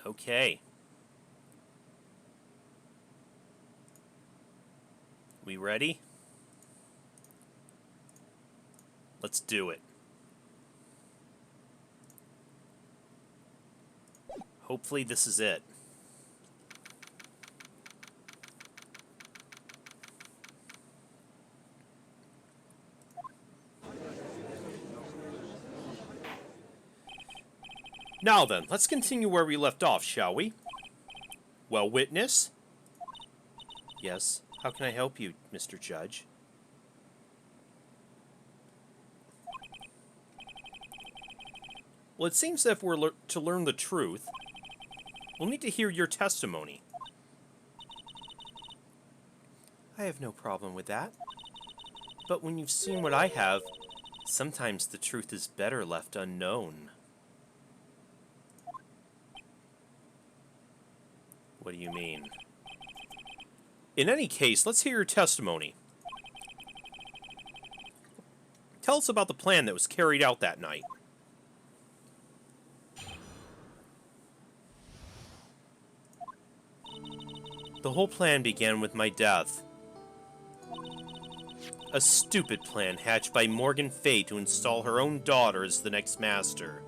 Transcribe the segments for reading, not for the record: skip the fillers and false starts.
Okay. We ready? Let's do it. Hopefully this is it. Now then, let's continue where we left off, shall we? Well, witness? Yes, how can I help you, Mr. Judge? Well, it seems that if we're to learn the truth, we'll need to hear your testimony. I have no problem with that. But when you've seen what I have, sometimes the truth is better left unknown. What do you mean? In any case, let's hear your testimony. Tell us about the plan that was carried out that night. The whole plan began with my death. A stupid plan hatched by Morgan Fay to install her own daughter as the next master.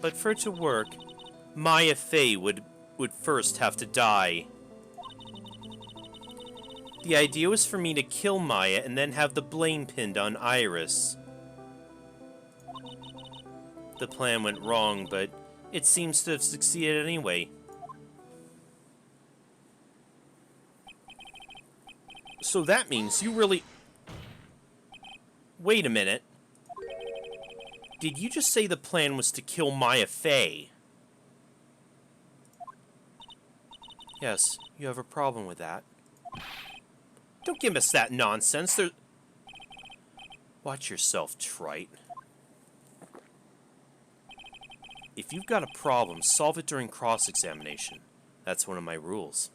But for it to work, Maya Fay would first have to die. The idea was for me to kill Maya and then have the blame pinned on Iris. The plan went wrong, but it seems to have succeeded anyway. So that means you really... Wait a minute. Did you just say the plan was to kill Maya Fay? Yes, you have a problem with that. Don't give us that nonsense. Watch yourself, trite. If you've got a problem, solve it during cross-examination. That's one of my rules.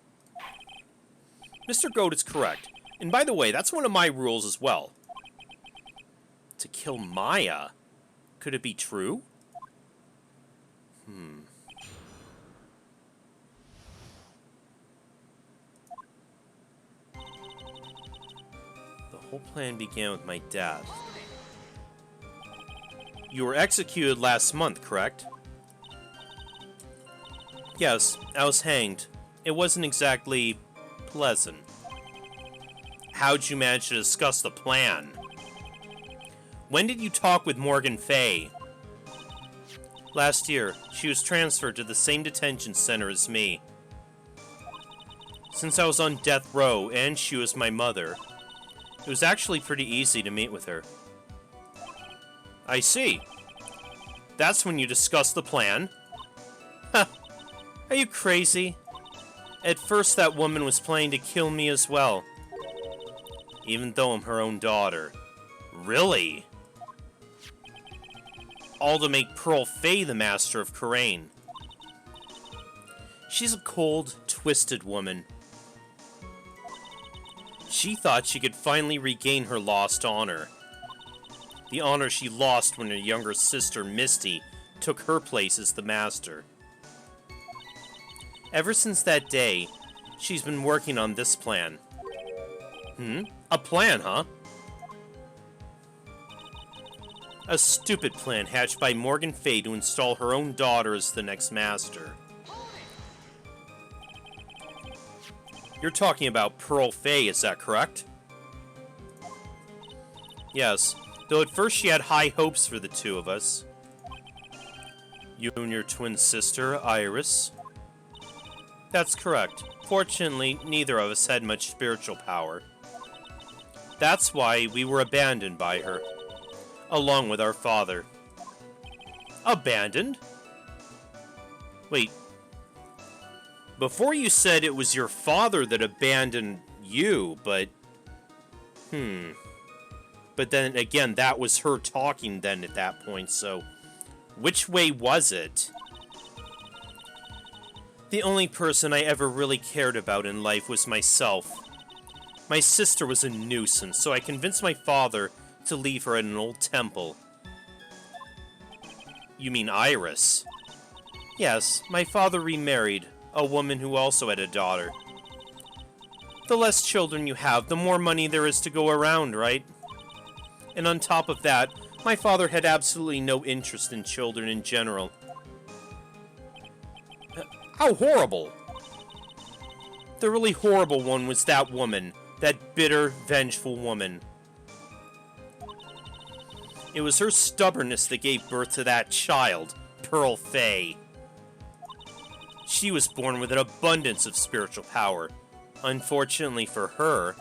Mr. Goat is correct. And by the way, that's one of my rules as well. To kill Maya? Could it be true? The whole plan began with my death. You were executed last month, correct? Yes, I was hanged. It wasn't exactly pleasant. How'd you manage to discuss the plan? When did you talk with Morgan Fay? Last year, she was transferred to the same detention center as me. Since I was on death row and she was my mother, it was actually pretty easy to meet with her. I see. That's when you discussed the plan? Huh. Are you crazy? At first that woman was planning to kill me as well. Even though I'm her own daughter. Really? All to make Pearl Fay the master of Karain. She's a cold, twisted woman. She thought she could finally regain her lost honor. The honor she lost when her younger sister, Misty, took her place as the master. Ever since that day, she's been working on this plan. A plan, huh? A stupid plan hatched by Morgan Fay to install her own daughter as the next master. You're talking about Pearl Fay, is that correct? Yes, though at first she had high hopes for the two of us. You and your twin sister, Iris. That's correct. Fortunately, neither of us had much spiritual power. That's why we were abandoned by her, along with our father. Abandoned? Wait. Before you said it was your father that abandoned you, but... But then again, that was her talking then at that point, so... Which way was it? The only person I ever really cared about in life was myself. My sister was a nuisance, so I convinced my father to leave her at an old temple. You mean Iris? Yes, my father remarried a woman who also had a daughter. The less children you have, the more money there is to go around, right? And on top of that, my father had absolutely no interest in children in general. How horrible! The really horrible one was that woman. That bitter, vengeful woman. It was her stubbornness that gave birth to that child, Pearl Fay. She was born with an abundance of spiritual power. Unfortunately for her,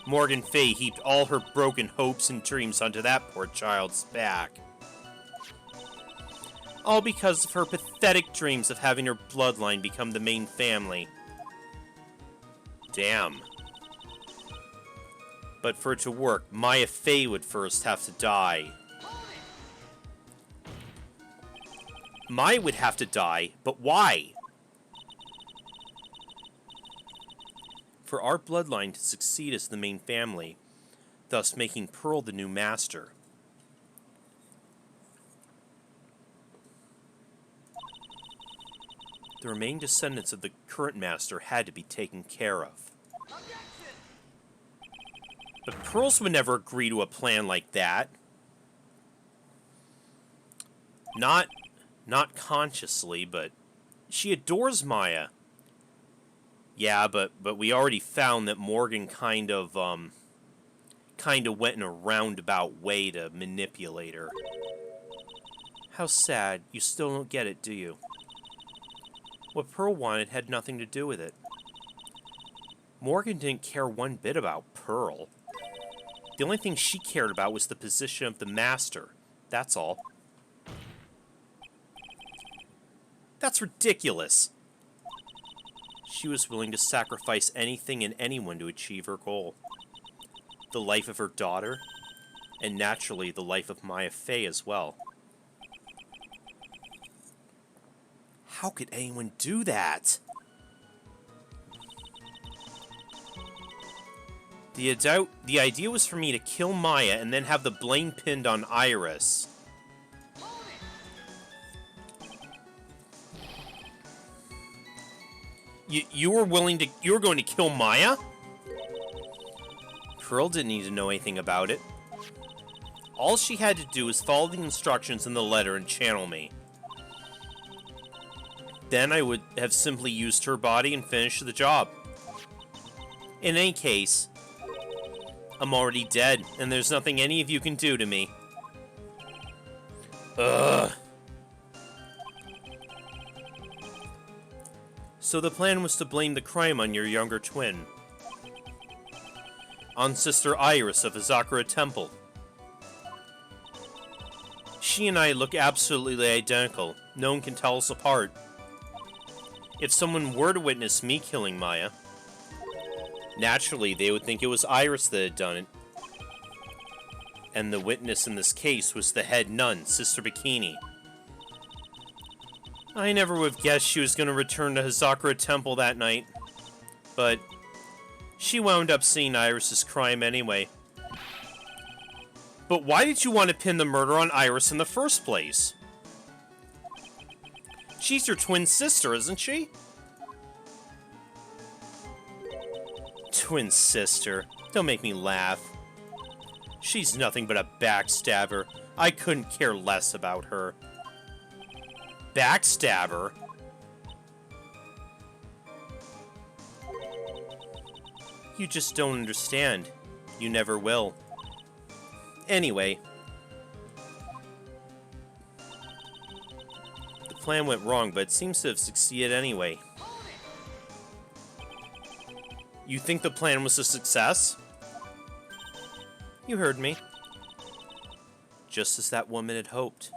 Morgan Fay heaped all her broken hopes and dreams onto that poor child's back. All because of her pathetic dreams of having her bloodline become the main family. Damn. But for it to work, Maya Fey would first have to die. Maya would have to die, but why? For our bloodline to succeed as the main family, thus making Pearl the new master. The remaining descendants of the current master had to be taken care of. But Pearls would never agree to a plan like that. Not consciously, but she adores Maya. Yeah, but we already found that Morgan kind of went in a roundabout way to manipulate her. How sad. You still don't get it, do you? What Pearl wanted had nothing to do with it. Morgan didn't care one bit about Pearl. The only thing she cared about was the position of the master. That's all. That's ridiculous. She was willing to sacrifice anything and anyone to achieve her goal. The life of her daughter, and naturally the life of Maya Fey as well. How could anyone do that? The idea was for me to kill Maya and then have the blame pinned on Iris. You were going to kill Maya? Pearl didn't need to know anything about it. All she had to do was follow the instructions in the letter and channel me. Then I would have simply used her body and finished the job. In any case, I'm already dead, and there's nothing any of you can do to me. Ugh. So the plan was to blame the crime on your younger twin. On Sister Iris of Azakura Temple. She and I look absolutely identical. No one can tell us apart. If someone were to witness me killing Maya, naturally they would think it was Iris that had done it. And the witness in this case was the head nun, Sister Bikini. I never would have guessed she was going to return to Hazakura Temple that night. But she wound up seeing Iris's crime anyway. But why did you want to pin the murder on Iris in the first place? She's your twin sister, isn't she? Twin sister. Don't make me laugh. She's nothing but a backstabber. I couldn't care less about her. Backstabber? You just don't understand. You never will. Anyway. The plan went wrong, but it seems to have succeeded anyway. You think the plan was a success? You heard me. Just as that woman had hoped.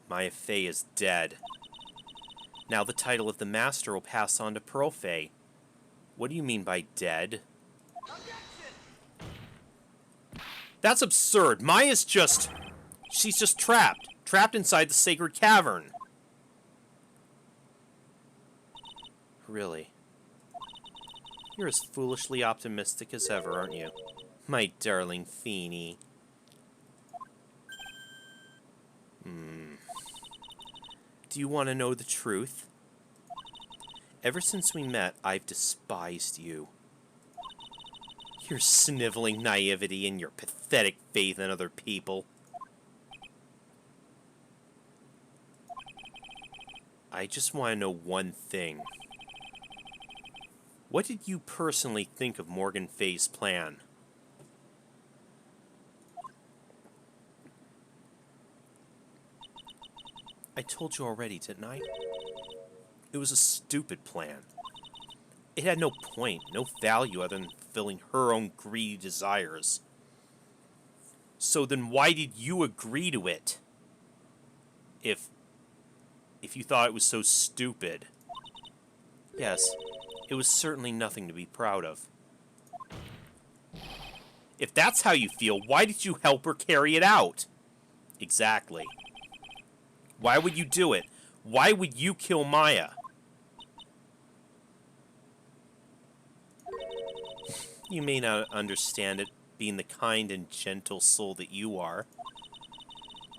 Maya Fey is dead. Now the title of the Master will pass on to Pearl Fey. What do you mean by dead? That's absurd. Maya's just... she's just trapped. Trapped inside the sacred cavern. Really? You're as foolishly optimistic as ever, aren't you? My darling Feeny. Do you want to know the truth? Ever since we met, I've despised you. Your sniveling naivety and your pathetic faith in other people. I just want to know one thing. What did you personally think of Morgan Fay's plan? I told you already, didn't I? It was a stupid plan. It had no point, no value other than fulfilling her own greedy desires. So then why did you agree to it? If you thought it was so stupid. Yes, it was certainly nothing to be proud of. If that's how you feel, why did you help her carry it out? Exactly. Why would you do it? Why would you kill Maya? You may not understand it, being the kind and gentle soul that you are.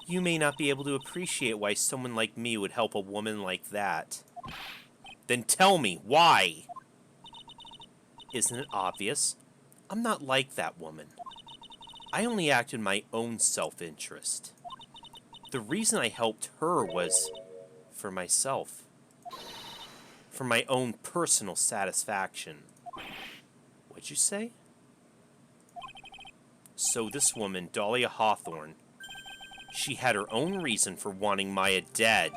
You may not be able to appreciate why someone like me would help a woman like that. Then tell me, why? Isn't it obvious? I'm not like that woman. I only act in my own self-interest. The reason I helped her was for myself. For my own personal satisfaction. What'd you say? So this woman, Dahlia Hawthorne, she had her own reason for wanting Maya dead.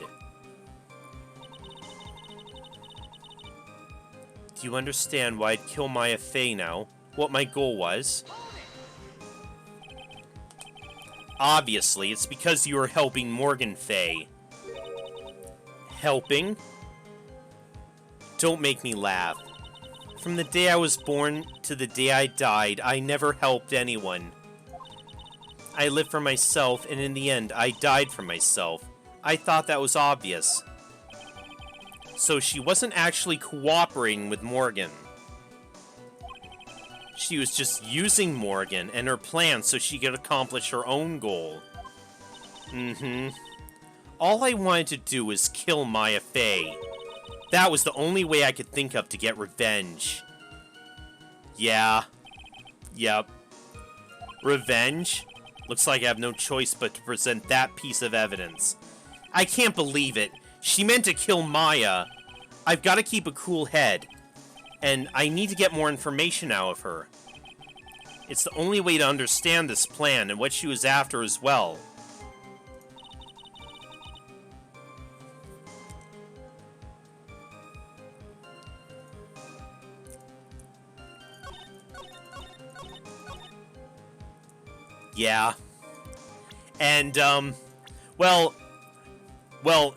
Do you understand why I'd kill Maya Fey now? What my goal was? Obviously, it's because you were helping Morgan Fay. Helping? Don't make me laugh. From the day I was born to the day I died, I never helped anyone. I lived for myself, and in the end, I died for myself. I thought that was obvious. So she wasn't actually cooperating with Morgan. She was just using Morgan and her plan so she could accomplish her own goal. All I wanted to do was kill Maya Fey. That was the only way I could think of to get revenge. Yeah. Yep. Revenge? Looks like I have no choice but to present that piece of evidence. I can't believe it. She meant to kill Maya. I've got to keep a cool head. And I need to get more information out of her. It's the only way to understand this plan and what she was after as well. Yeah. And, well,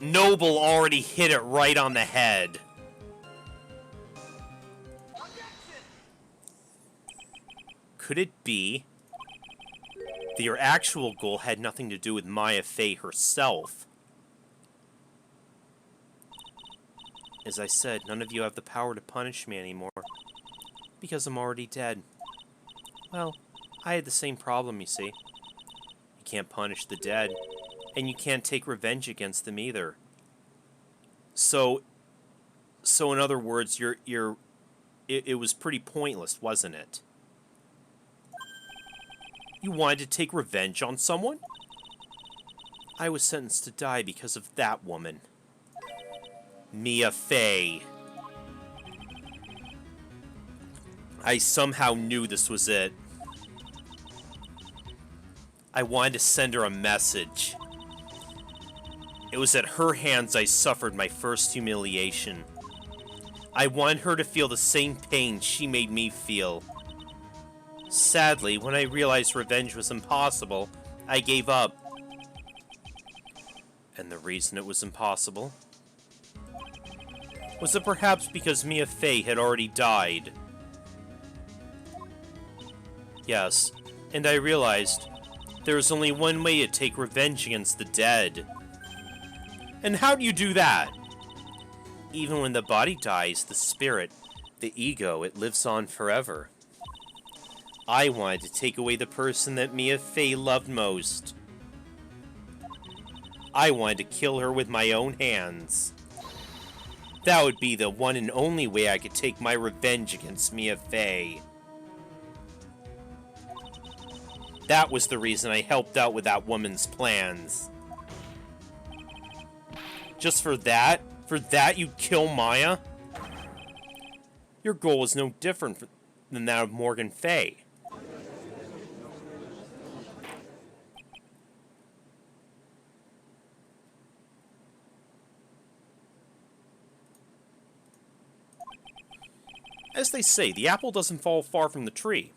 Noble already hit it right on the head. Could it be that your actual goal had nothing to do with Maya Fey herself? As I said, none of you have the power to punish me anymore. Because I'm already dead. Well, I had the same problem, you see. You can't punish the dead, and you can't take revenge against them either. So in other words, it was pretty pointless, wasn't it? You wanted to take revenge on someone? I was sentenced to die because of that woman. Mia Fey. I somehow knew this was it. I wanted to send her a message. It was at her hands I suffered my first humiliation. I wanted her to feel the same pain she made me feel. Sadly, when I realized revenge was impossible, I gave up. And the reason it was impossible? Was it perhaps because Mia Fey had already died? Yes, and I realized there was only one way to take revenge against the dead. And how do you do that? Even when the body dies, the spirit, the ego, it lives on forever. I wanted to take away the person that Mia Fey loved most. I wanted to kill her with my own hands. That would be the one and only way I could take my revenge against Mia Fey. That was the reason I helped out with that woman's plans. Just for that? For that you'd kill Maya? Your goal was no different than that of Morgan Fey. As they say, the apple doesn't fall far from the tree.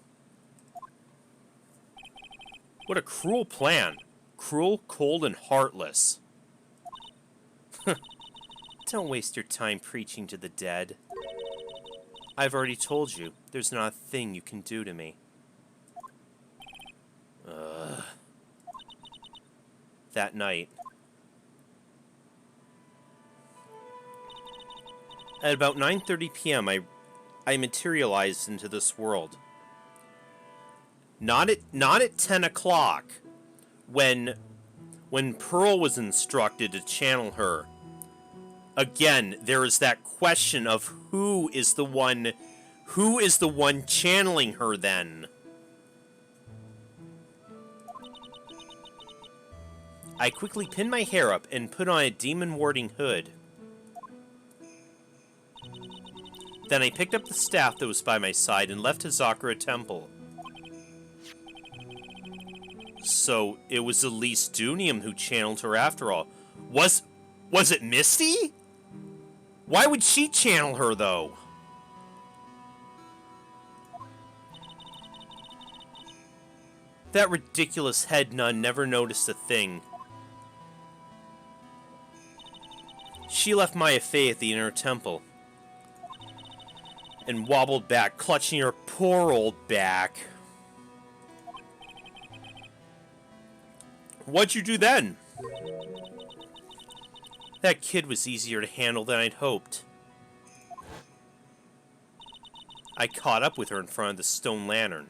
What a cruel plan. Cruel, cold, and heartless. Don't waste your time preaching to the dead. I've already told you, there's not a thing you can do to me. That night. At about 9:30 p.m., I materialized into this world. Not at 10 o'clock, when Pearl was instructed to channel her. Again, there is that question of who is the one channeling her then? I quickly pinned my hair up and put on a demon warding hood. Then I picked up the staff that was by my side and left Hazakura Temple. So, it was Elise Dunium who channeled her after all. Was it Misty? Why would she channel her, though? That ridiculous head nun never noticed a thing. She left Maya Fey at the inner temple and wobbled back, clutching her poor old back. What'd you do then? That kid was easier to handle than I'd hoped. I caught up with her in front of the stone lantern.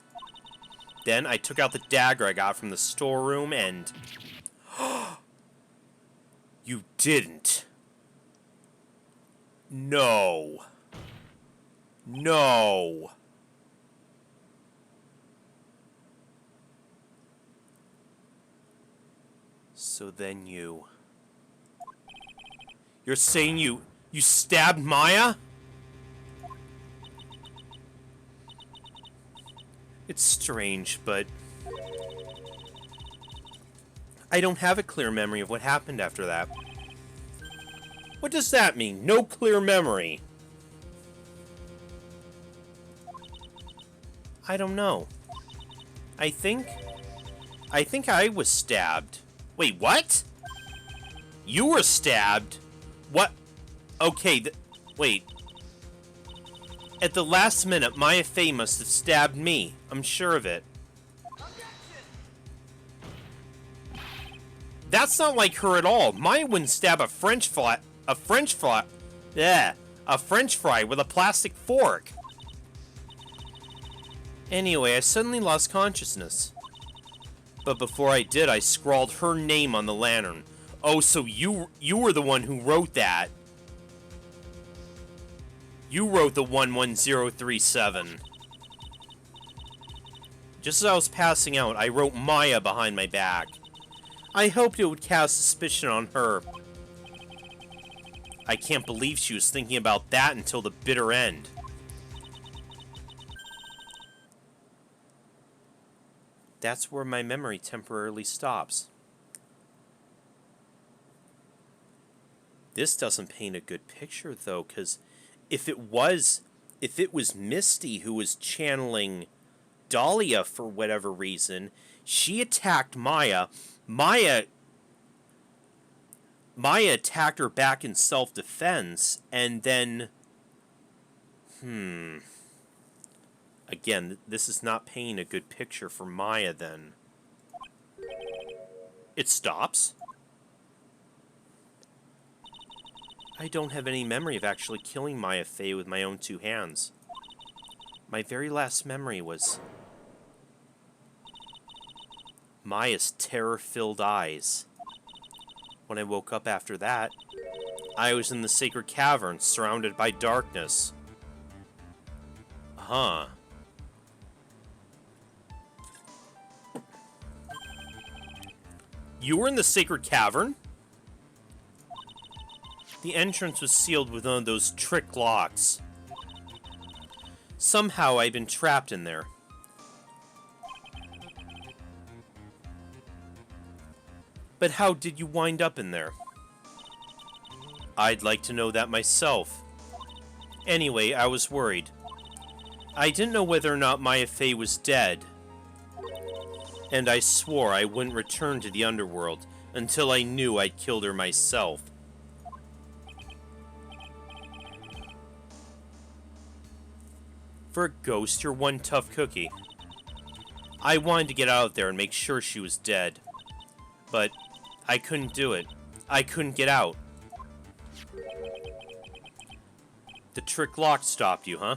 Then I took out the dagger I got from the storeroom and... You didn't. No. No. So then you... You're saying you stabbed Maya? It's strange, but... I don't have a clear memory of what happened after that. What does that mean? No clear memory? I don't know. I think I was stabbed. Wait, what? You were stabbed? What? Okay, wait. At the last minute, Maya Fey must have stabbed me. I'm sure of it. That's not like her at all. Maya wouldn't stab a French fry with a plastic fork. Anyway, I suddenly lost consciousness. But before I did, I scrawled her name on the lantern. Oh, so you were the one who wrote that. You wrote the 11037. Just as I was passing out, I wrote Maya behind my back. I hoped it would cast suspicion on her. I can't believe she was thinking about that until the bitter end. That's where my memory temporarily stops. This doesn't paint a good picture, though, because if it was Misty who was channeling Dahlia for whatever reason, she attacked Maya. Maya attacked her back in self-defense, and then... Again, this is not painting a good picture for Maya, then. It stops? I don't have any memory of actually killing Maya Fey with my own two hands. My very last memory was... Maya's terror-filled eyes. When I woke up after that, I was in the sacred cavern, surrounded by darkness. Huh. You were in the sacred cavern? The entrance was sealed with one of those trick locks. Somehow I'd been trapped in there. But how did you wind up in there? I'd like to know that myself. Anyway, I was worried. I didn't know whether or not Maya Fey was dead. And I swore I wouldn't return to the underworld until I knew I'd killed her myself. For a ghost, you're one tough cookie. I wanted to get out there and make sure she was dead. But I couldn't do it. I couldn't get out. The trick lock stopped you, huh?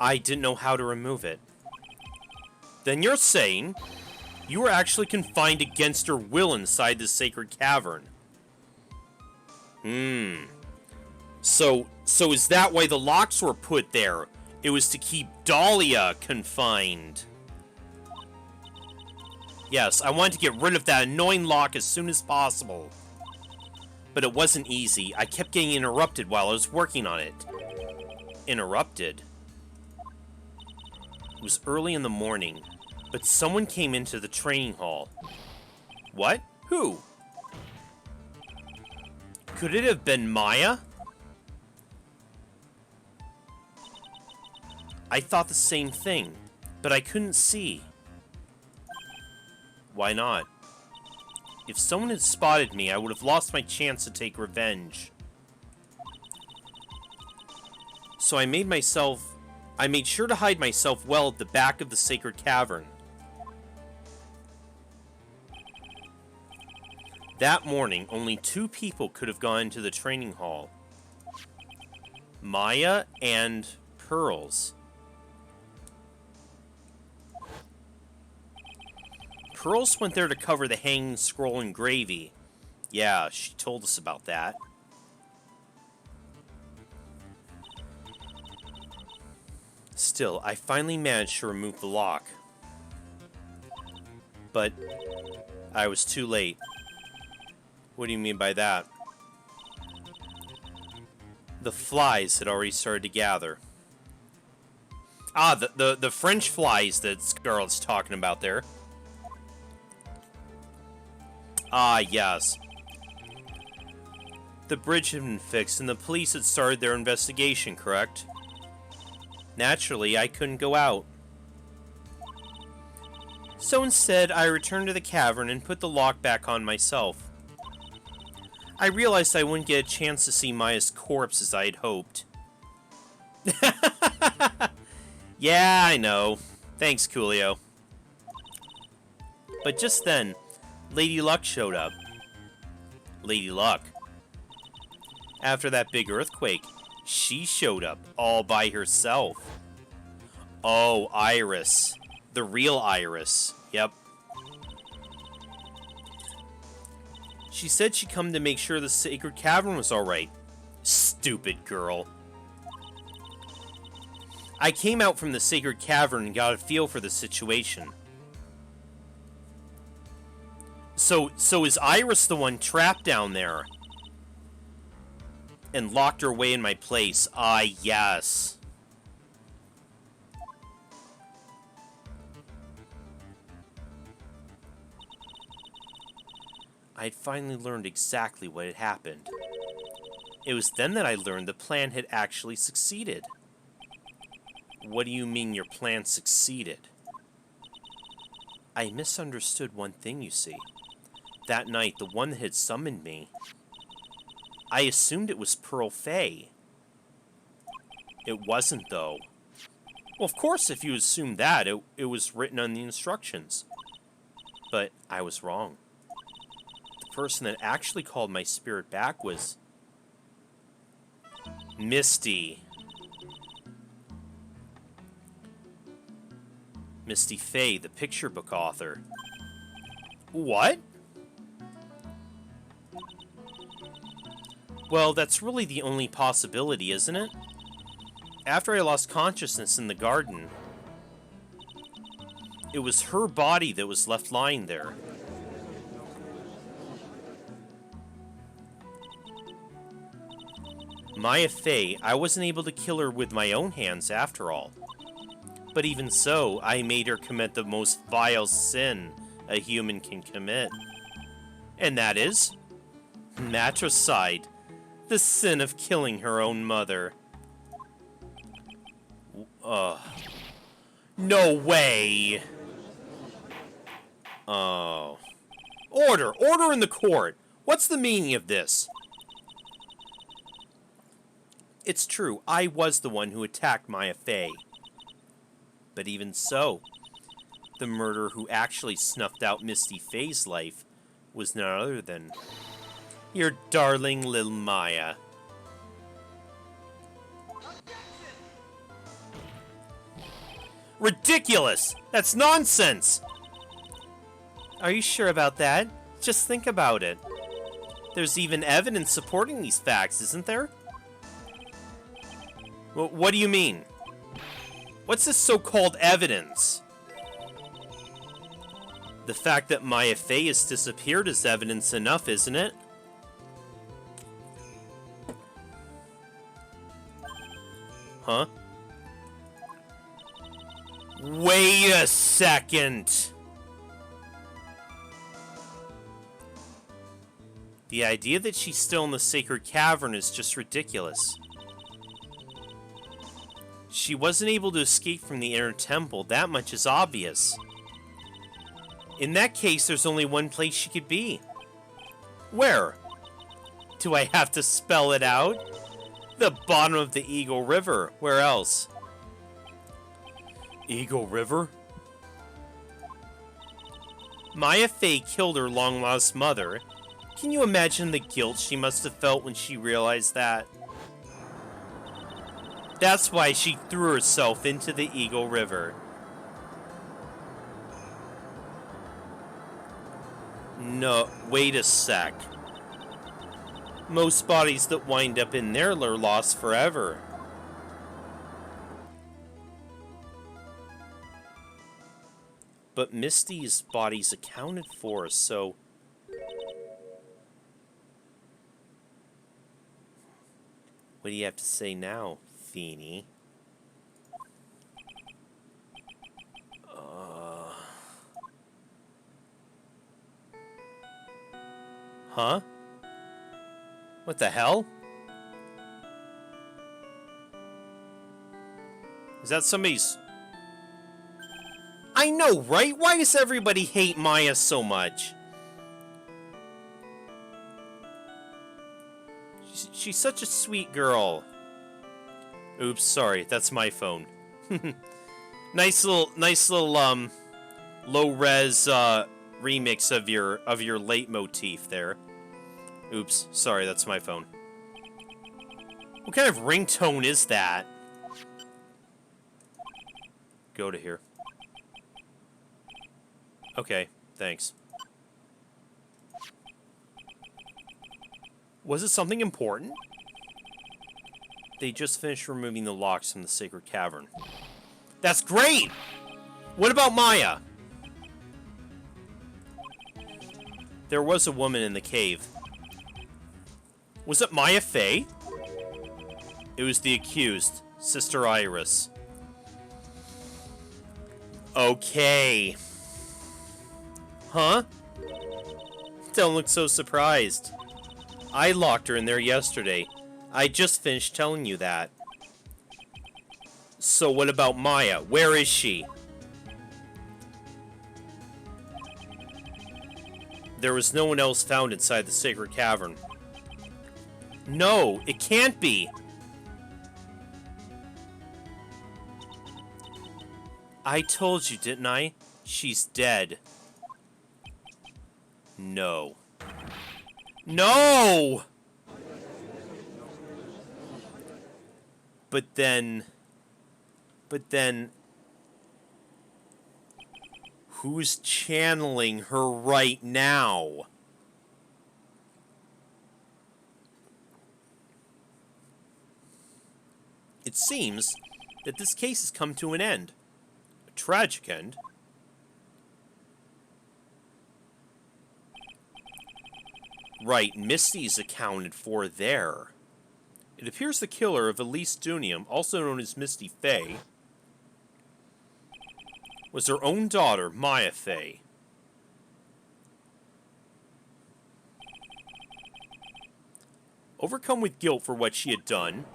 I didn't know how to remove it. Then you're saying you were actually confined against your will inside the sacred cavern. So is that why the locks were put there? It was to keep Dahlia confined. Yes, I wanted to get rid of that annoying lock as soon as possible. But it wasn't easy. I kept getting interrupted while I was working on it. Interrupted? It was early in the morning, but someone came into the training hall. What? Who? Could it have been Maya? I thought the same thing, but I couldn't see. Why not? If someone had spotted me, I would have lost my chance to take revenge. So I made sure to hide myself well at the back of the sacred cavern. That morning, only 2 people could have gone into the training hall. Maya and Pearls. Pearls went there to cover the hanging scroll in gravy. Yeah, she told us about that. Still, I finally managed to remove the lock. But I was too late. What do you mean by that? The flies had already started to gather. Ah, the French flies that Scarlet's talking about there. Ah, yes. The bridge had been fixed and the police had started their investigation, correct? Naturally, I couldn't go out. So instead, I returned to the cavern and put the lock back on myself. I realized I wouldn't get a chance to see Maya's corpse as I had hoped. Yeah, I know. Thanks, Coolio. But just then, Lady Luck showed up. Lady Luck. After that big earthquake, she showed up all by herself. Oh, Iris. The real Iris. Yep. She said she'd come to make sure the sacred cavern was alright. Stupid girl. I came out from the sacred cavern and got a feel for the situation. So is Iris the one trapped down there? And locked her away in my place? Ah, yes. I had finally learned exactly what had happened. It was then that I learned the plan had actually succeeded. What do you mean your plan succeeded? I misunderstood one thing, you see. That night, the one that had summoned me, I assumed it was Pearl Fey. It wasn't, though. Well, of course, if you assumed that, it was written on the instructions. But I was wrong. The person that actually called my spirit back was Misty. Misty Fey, the picture book author. What? Well, that's really the only possibility, isn't it? After I lost consciousness in the garden, it was her body that was left lying there. Maya Fey, I wasn't able to kill her with my own hands after all. But even so, I made her commit the most vile sin a human can commit. And that is matricide, the sin of killing her own mother. No way! Oh. Order! Order in the court! What's the meaning of this? It's true, I was the one who attacked Maya Fey. But even so, the murderer who actually snuffed out Misty Fey's life was none other than your darling little Maya. Ridiculous! That's nonsense! Are you sure about that? Just think about it. There's even evidence supporting these facts, isn't there? Well, what do you mean? What's this so-called evidence? The fact that Maya Fey has disappeared is evidence enough, isn't it? Huh? Wait a second! The idea that she's still in the sacred cavern is just ridiculous. She wasn't able to escape from the inner temple, that much is obvious. In that case, there's only one place she could be. Where? Do I have to spell it out? The bottom of the Eagle River. Where else? Eagle River? Maya Fey killed her long-lost mother. Can you imagine the guilt she must have felt when she realized that? That's why she threw herself into the Eagle River. No, wait a sec. Most bodies that wind up in there are lost forever. But Misty's body's accounted for, so... What do you have to say now, Feeny? Huh? What the hell? Is that somebody's... I know, right? Why does everybody hate Maya so much? She's such a sweet girl. Oops, sorry, that's my phone. nice little, low-res, remix of your leitmotif there. Oops, sorry, that's my phone. What kind of ringtone is that? Go to here. Okay, thanks. Was it something important? They just finished removing the locks from the sacred cavern. That's great! What about Maya? There was a woman in the cave. Was it Maya Fey? It was the accused, Sister Iris. Okay. Huh? Don't look so surprised. I locked her in there yesterday. I just finished telling you that. So what about Maya? Where is she? There was no one else found inside the sacred cavern. No, it can't be. I told you, didn't I? She's dead. No. No! But then... Who's channeling her right now? It seems that this case has come to an end. A tragic end. Right, Misty's accounted for there. It appears the killer of Elise Dunium, also known as Misty Fey, was her own daughter, Maya Fey. Overcome with guilt for what she had done,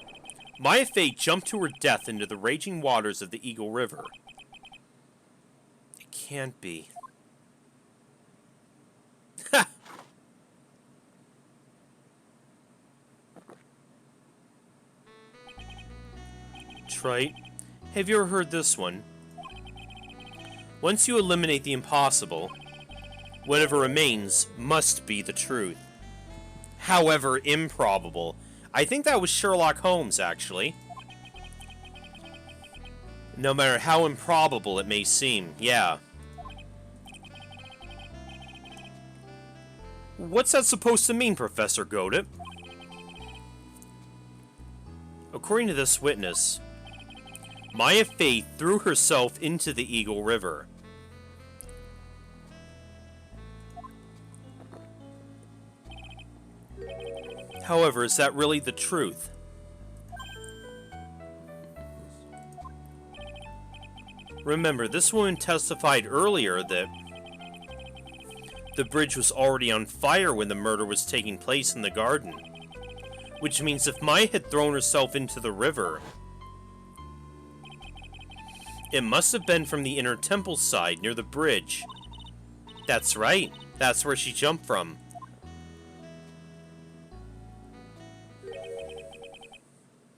Maya Fey jumped to her death into the raging waters of the Eagle River. It can't be. Ha! Trite. Have you ever heard this one? Once you eliminate the impossible, whatever remains must be the truth. However improbable. I think that was Sherlock Holmes, actually. No matter how improbable it may seem, yeah. What's that supposed to mean, Professor Godot? According to this witness, Maya Fey threw herself into the Eagle River. However, is that really the truth? Remember, this woman testified earlier that the bridge was already on fire when the murder was taking place in the garden. Which means if Maya had thrown herself into the river, it must have been from the inner temple side near the bridge. That's right. That's where she jumped from.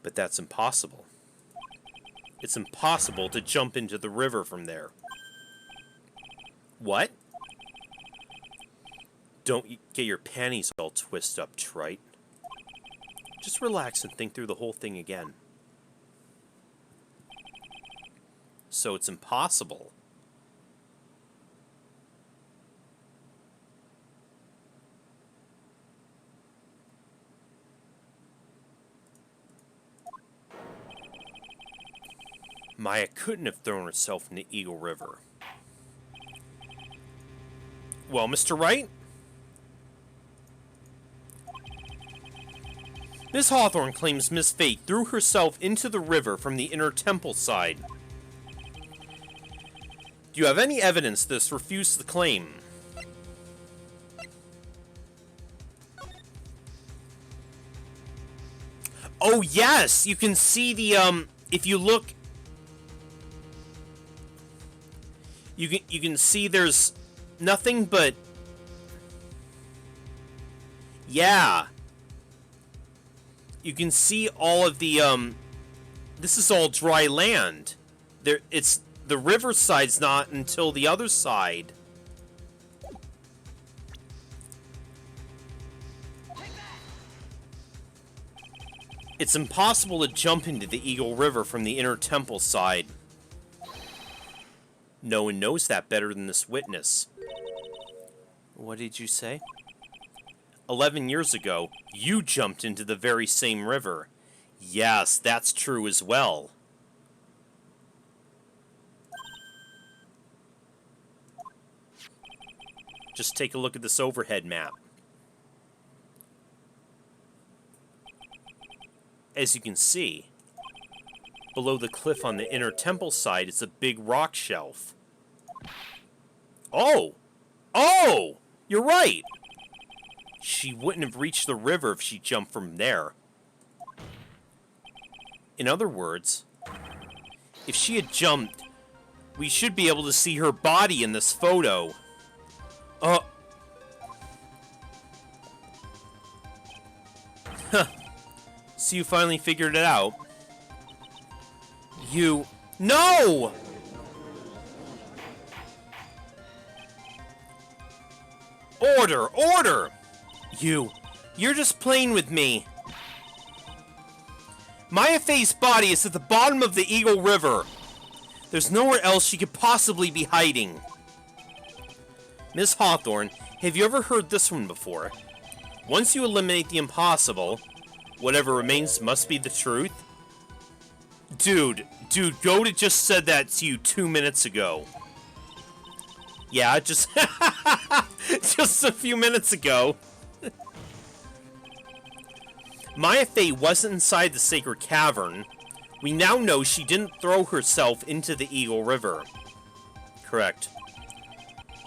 But that's impossible. It's impossible to jump into the river from there. What? Don't get your panties all twisted up, Trite. Just relax and think through the whole thing again. So it's impossible. Maya couldn't have thrown herself into Eagle River. Well, Mr. Wright? Miss Hawthorne claims Miss Fate threw herself into the river from the inner temple side. Do you have any evidence this refutes the claim? Oh yes! You can see the, if you look... You can see there's nothing but... Yeah. You can see all of the, this is all dry land. It's... The riverside's not until the other side. It's impossible to jump into the Eagle River from the inner temple side. No one knows that better than this witness. What did you say? 11 years ago, you jumped into the very same river. Yes, that's true as well. Just take a look at this overhead map. As you can see, below the cliff on the inner temple side is a big rock shelf. Oh! Oh! You're right! She wouldn't have reached the river if she jumped from there. In other words, if she had jumped, we should be able to see her body in this photo. Huh. So you finally figured it out. You... No! Order! Order! You're just playing with me. Maya Fey's body is at the bottom of the Eagle River. There's nowhere else she could possibly be hiding. Miss Hawthorne, have you ever heard this one before? Once you eliminate the impossible, whatever remains must be the truth? Dude, Goat just said that to you 2 minutes ago. Yeah, just just a few minutes ago. Maya Fey wasn't inside the sacred cavern. We now know she didn't throw herself into the Eagle River. Correct.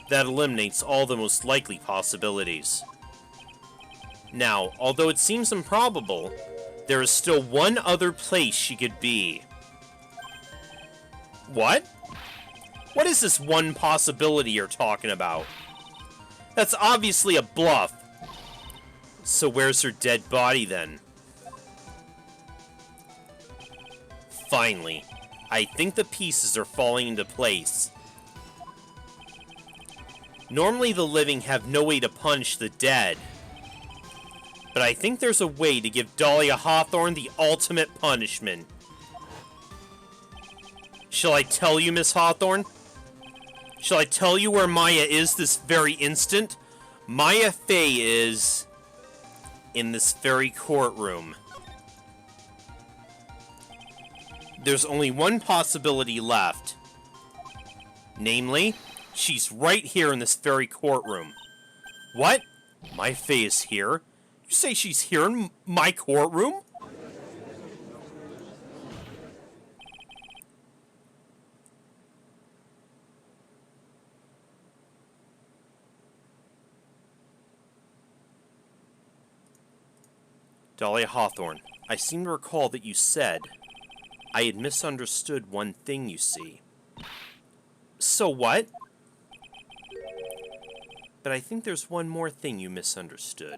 That eliminates all the most likely possibilities. Now, although it seems improbable, there is still one other place she could be. What? What is this one possibility you're talking about? That's obviously a bluff. So where's her dead body then? Finally, I think the pieces are falling into place. Normally the living have no way to punish the dead. But I think there's a way to give Dahlia Hawthorne the ultimate punishment. Shall I tell you, Miss Hawthorne? Shall I tell you where Maya is this very instant? Maya Fey is in this very courtroom. There's only one possibility left. Namely, she's right here in this very courtroom. What? Maya Fey is here? You say she's here in my courtroom? Dahlia Hawthorne, I seem to recall that you said I had misunderstood one thing, you see. So what? But I think there's one more thing you misunderstood.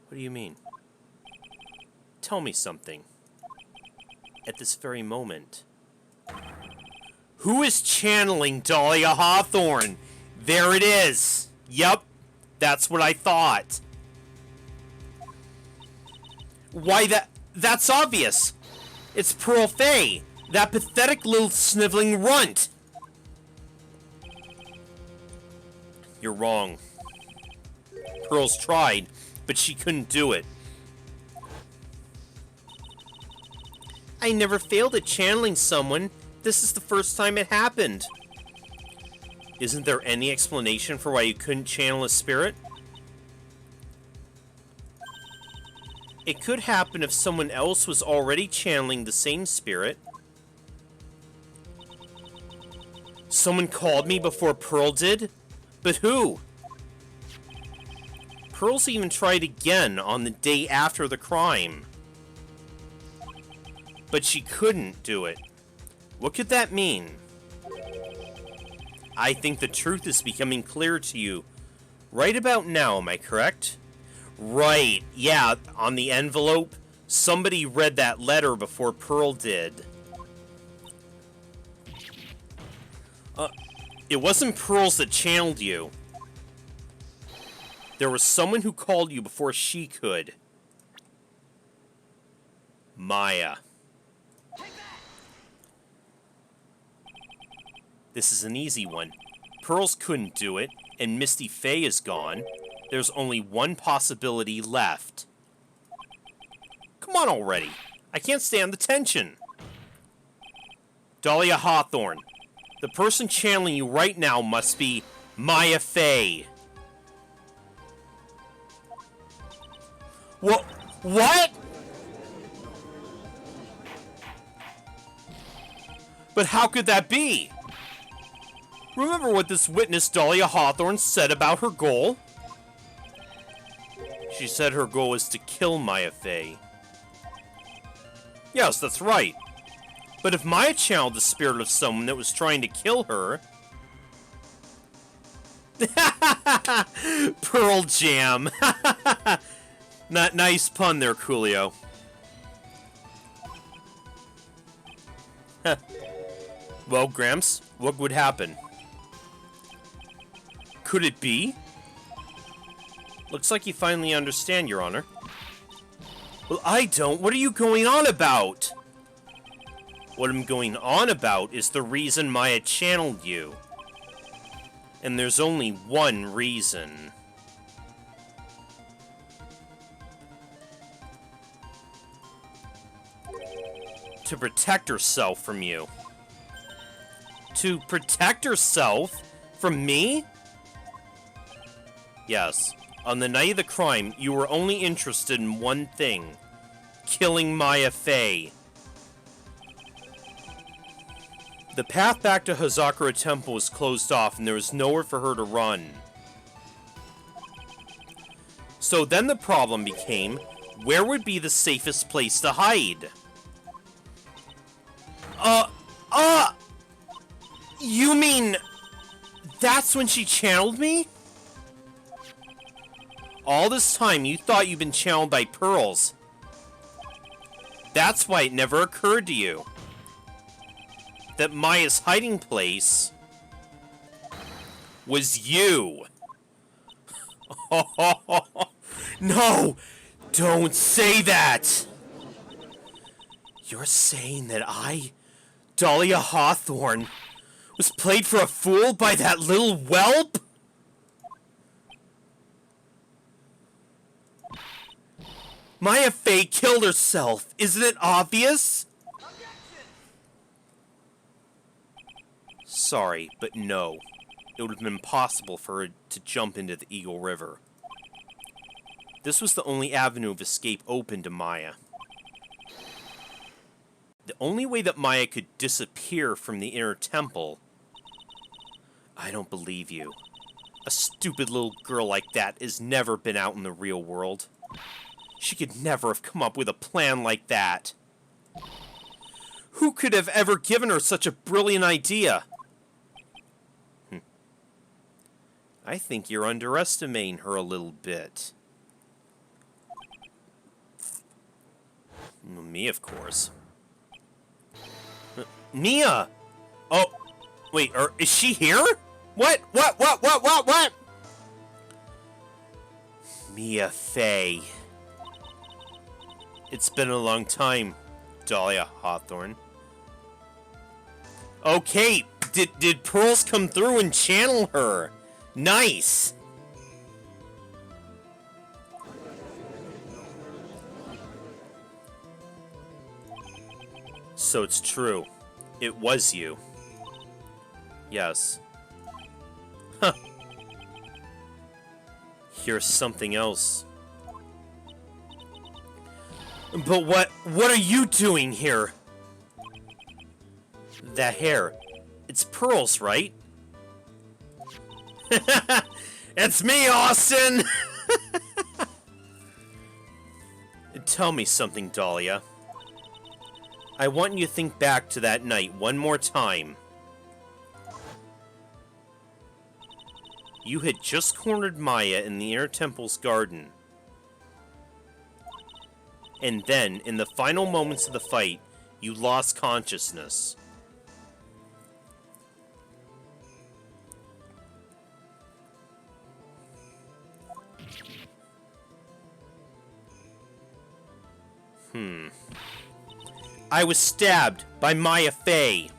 What do you mean? Tell me something. At this very moment. Who is channeling Dahlia Hawthorne? There it is! Yep, that's what I thought. Why that's obvious! It's Pearl Fey, that pathetic little sniveling runt! You're wrong. Pearl's tried, but she couldn't do it. I never failed at channeling someone. This is the first time it happened. Isn't there any explanation for why you couldn't channel a spirit? It could happen if someone else was already channeling the same spirit. Someone called me before Pearl did? But who? Pearl's even tried again on the day after the crime. But she couldn't do it. What could that mean? I think the truth is becoming clear to you. Right about now, am I correct? Right, yeah, on the envelope, somebody read that letter before Pearl did. It wasn't Pearl's that channeled you. There was someone who called you before she could. Maya. This is an easy one. Pearls couldn't do it, and Misty Fey is gone. There's only one possibility left. Come on already. I can't stand the tension. Dahlia Hawthorne. The person channeling you right now must be Maya Fey. What? But how could that be? Remember what this witness Dahlia Hawthorne said about her goal? She said her goal was to kill Maya Fey. Yes, that's right. But if Maya channeled the spirit of someone that was trying to kill her... Pearl Jam. Nice pun there, Coolio. Well, Gramps, what would happen? Could it be? Looks like you finally understand, Your Honor. Well, I don't. What are you going on about? What I'm going on about is the reason Maya channeled you. And there's only one reason. To protect herself from you. To protect herself from me? Yes. On the night of the crime, you were only interested in one thing. Killing Maya Fey. The path back to Hazakura Temple was closed off and there was nowhere for her to run. So then the problem became, where would be the safest place to hide? You mean, that's when she channeled me? All this time you thought you'd been channeled by pearls. That's why it never occurred to you that Maya's hiding place was you. No! Don't say that! You're saying that I, Dahlia Hawthorne, was played for a fool by that little whelp? Maya Fey killed herself. Isn't it obvious? Sorry, but no. It would have been impossible for her to jump into the Eagle River. This was the only avenue of escape open to Maya. The only way that Maya could disappear from the inner temple... I don't believe you. A stupid little girl like that has never been out in the real world. She could never have come up with a plan like that. Who could have ever given her such a brilliant idea? I think you're underestimating her a little bit. Me, of course. Mia! Oh, wait, is she here? What? Mia Fey. It's been a long time, Dahlia Hawthorne. Okay, did Pearls come through and channel her? Nice! So it's true. It was you. Yes. Huh. Here's something else. But what are you doing here? That hair. It's Pearls, right? It's me, Austin! Tell me something, Dahlia. I want you to think back to that night one more time. You had just cornered Maya in the Inner Temple's garden. And then, in the final moments of the fight, you lost consciousness. I was stabbed by Maya Fey.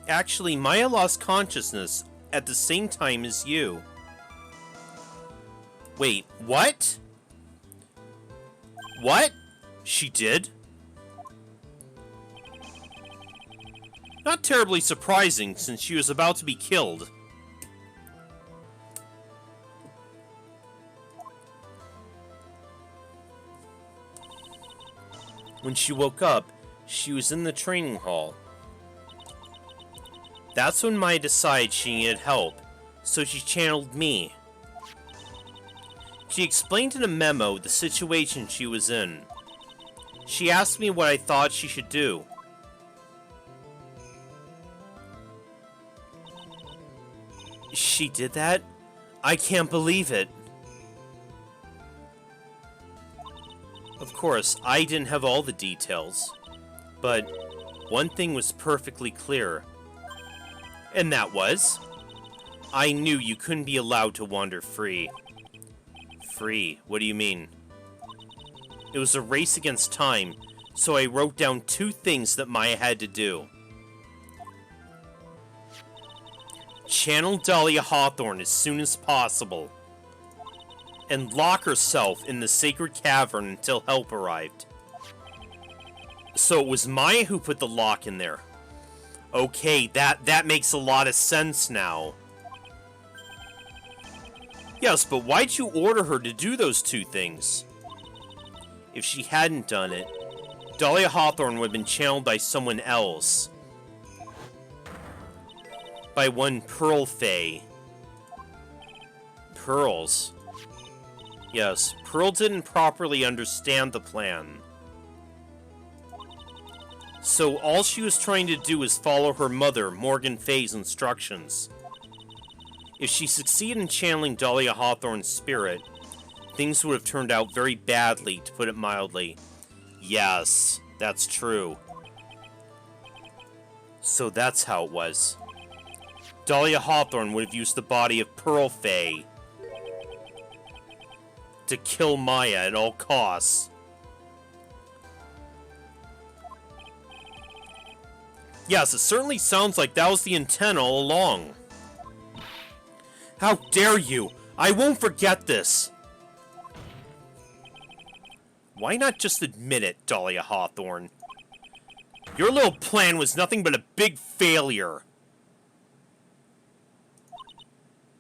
Actually, Maya lost consciousness at the same time as you. Wait, what? What? She did? Not terribly surprising, since she was about to be killed. When she woke up, she was in the training hall. That's when Maya decided she needed help, so she channeled me. She explained in a memo the situation she was in. She asked me what I thought she should do. She did that? I can't believe it. Of course, I didn't have all the details, but one thing was perfectly clear. And that was, I knew you couldn't be allowed to wander free. Free? What do you mean? It was a race against time, so I wrote down 2 things that Maya had to do. channel Dahlia Hawthorne as soon as possible, and lock herself in the sacred cavern until help arrived. So it was Maya who put the lock in there. Okay, that makes a lot of sense now. Yes, but why'd you order her to do those two things? If she hadn't done it, Dahlia Hawthorne would have been channeled by someone else. By one Pearl Fae. Pearls. Yes, Pearl didn't properly understand the plan. So all she was trying to do was follow her mother, Morgan Faye's instructions. If she succeeded in channeling Dahlia Hawthorne's spirit, things would have turned out very badly, to put it mildly. Yes, that's true. So that's how it was. Dahlia Hawthorne would have used the body of Pearl Faye to kill Maya at all costs. Yes, it certainly sounds like that was the intent all along. How dare you! I won't forget this! Why not just admit it, Dahlia Hawthorne? Your little plan was nothing but a big failure.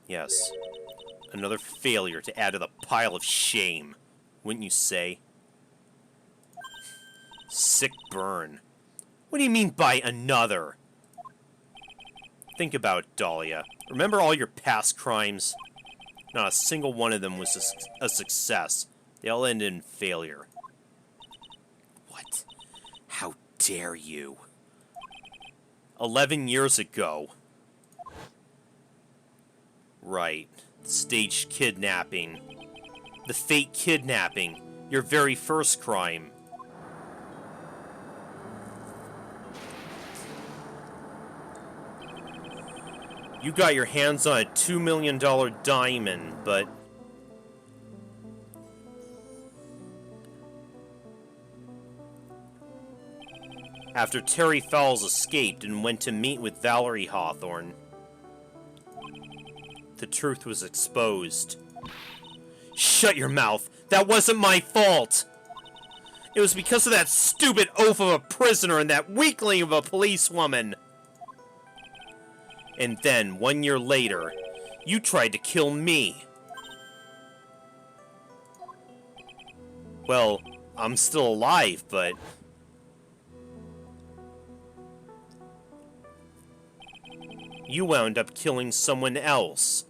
Yes. Another failure to add to the pile of shame, wouldn't you say? Sick burn. What do you mean by another? Think about it, Dahlia. Remember all your past crimes? Not a single one of them was a success. They all ended in failure. What? How dare you? 11 years ago. Right. The staged kidnapping. The fake kidnapping. Your very first crime. You got your hands on a $2 million diamond, but... After Terry Fowles escaped and went to meet with Valerie Hawthorne, the truth was exposed. Shut your mouth! That wasn't my fault! It was because of that stupid oaf of a prisoner and that weakling of a policewoman! And then, 1 year later, you tried to kill me. Well, I'm still alive, but... you wound up killing someone else.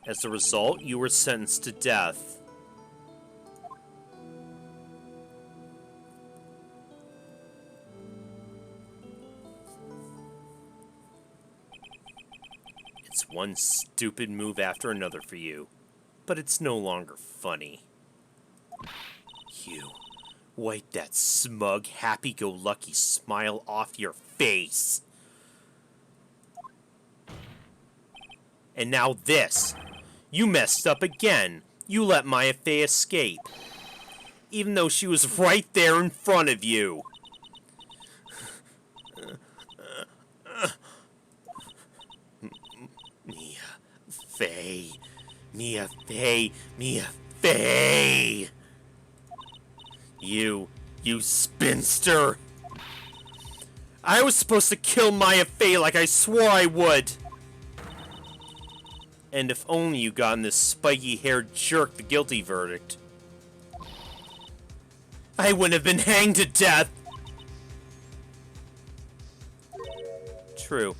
As a result, you were sentenced to death. It's one stupid move after another for you, but it's no longer funny. You, wipe that smug, happy-go-lucky smile off your face. And now this. You messed up again. You let Maya Fey escape. Even though she was right there in front of you. Mia Fey. Mia Fey. Mia Fey. You spinster. I was supposed to kill Maya Fey like I swore I would. And if only you gotten this spiky-haired jerk the guilty verdict, I wouldn't have been hanged to death. True.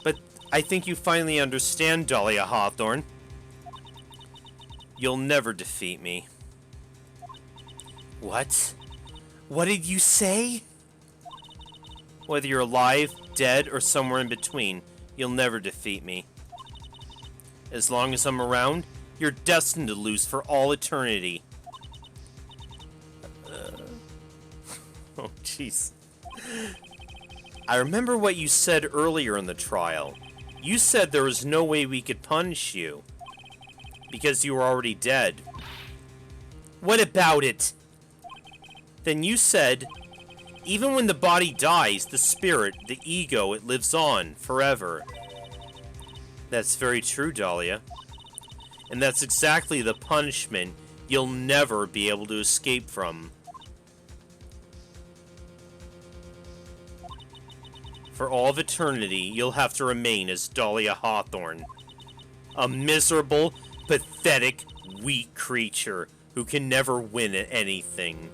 But I think you finally understand, Dahlia Hawthorne. You'll never defeat me. What? What did you say? Whether you're alive, dead, or somewhere in between, you'll never defeat me. As long as I'm around, you're destined to lose for all eternity. Oh, jeez. I remember what you said earlier in the trial. You said there was no way we could punish you. Because you were already dead. What about it? Then you said, even when the body dies, the spirit, the ego, it lives on forever. That's very true, Dahlia. And that's exactly the punishment you'll never be able to escape from. For all of eternity, you'll have to remain as Dahlia Hawthorne. A miserable, pathetic, weak creature who can never win at anything.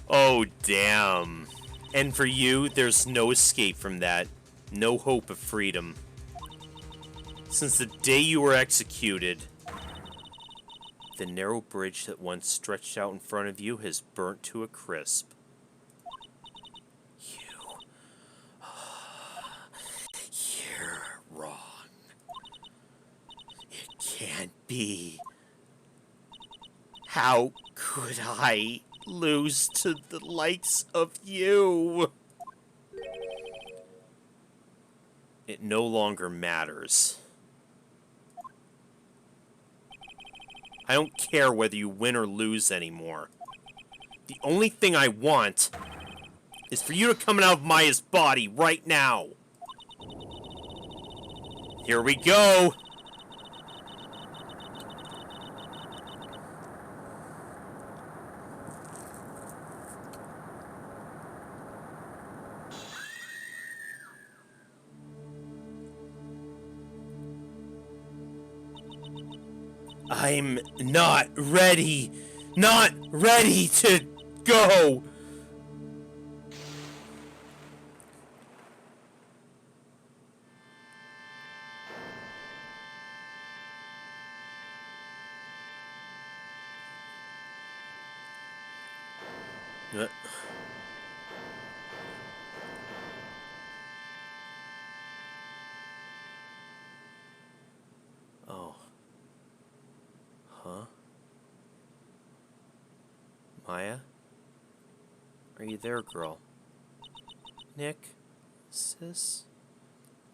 Oh, damn. And for you, there's no escape from that. No hope of freedom. Since the day you were executed, the narrow bridge that once stretched out in front of you has burnt to a crisp. You're wrong. It can't be. How could I lose to the likes of you? It no longer matters. I don't care whether you win or lose anymore. The only thing I want is for you to come out of Maya's body right now. Here we go. I'm not ready. Not ready to go. Oh. Huh? Maya? Are you there, girl? Nick? Sis?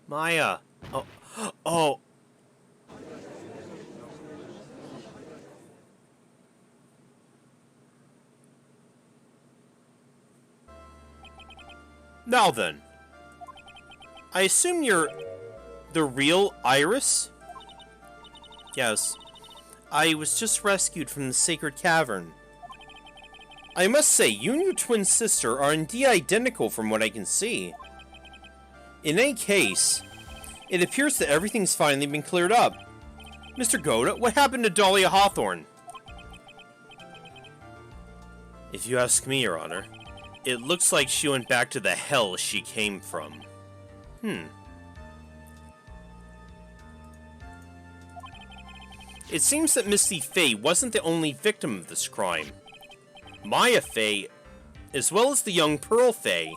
Maya! Oh. Oh! Now then. I assume you're the real Iris? Yes. I was just rescued from the sacred cavern. I must say, you and your twin sister are indeed identical from what I can see. In any case, it appears that everything's finally been cleared up. Mr. Goda, what happened to Dahlia Hawthorne? If you ask me, Your Honor, it looks like she went back to the hell she came from. It seems that Misty Faye wasn't the only victim of this crime. Maya Faye, as well as the young Pearl Faye,